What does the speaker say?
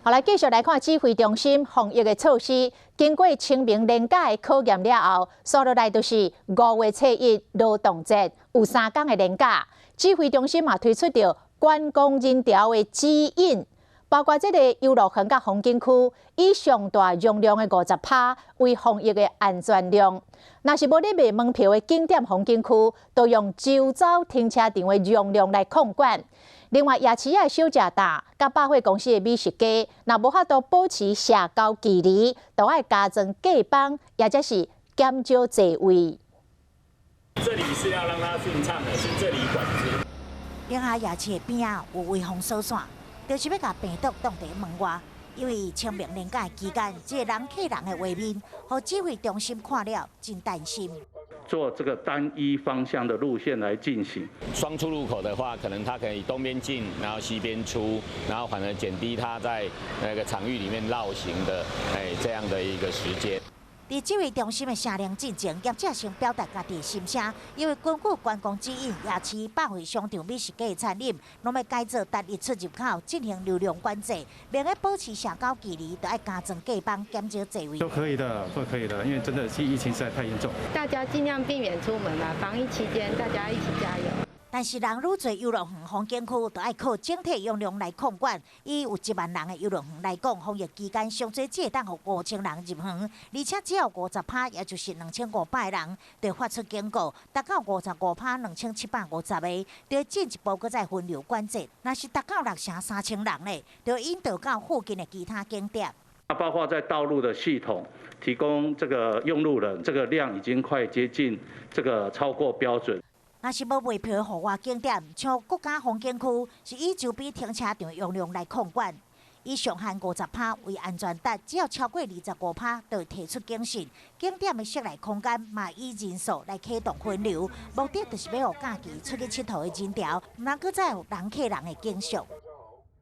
好，来继续来看指挥中心防疫的措施。经过清明连假的考验了后，接落来就是5月初一劳动节，有3天的连假。指挥中心嘛推出着观光人潮的指引，包括这个游乐园甲风景区，以上大容量的50%为防疫的安全量。若是无咧卖门票的景点风景区，都用周遭停车场的容量来控管。另外，夜市的小食摊、甲百货公司的美食街，若无法度保持社交距离，都爱加装隔板，或者是减少座位。这里是要让它顺畅的，是这里管制。宁夏夜市的边啊有围封锁线，就是要甲病毒挡在门外。因为清明连假期间，这个人客人的画面，互指挥中心看了真担心。做这个单一方向的路线来进行。双出入口的话，可能它可以东边进，然后西边出，然后反而减低它在那个场域里面绕行的这样的一个时间。伫指挥中心的声量进前，业者先表达家己的心声，因为根据观光指引，夜市、百货商场、美食街的餐饮，拢要改做单一出入口进行流量管制，另外保持社交距离，都要加装隔板，减少座位。都可以的，因为真的是疫情实在太严重。大家尽量避免出门啦，防疫期间大家一起加油。但是人愈侪游乐园、风景区都要靠整体容量来控管。以有1万人的游乐园来讲，防疫期间上最只会当互5000人入园，而且只要50%，也就是2500人，就发出警告。达到55%，2750个，就进一步再分流管制。若是达到6成3000人呢，就引导到附近的其他景点。包括在道路的系统提供这个用路人，这个量已经快接近这个超过标准。若是无卖票的户外景点，像国家风景区，是以周边停车场容量来控管，以上限50%为安全值，只要超过25%，就会提出警讯。景点的室内空间嘛以人数来启动分流，目的就是要让假期出去佚佗的人潮，毋通再有人客人的景象。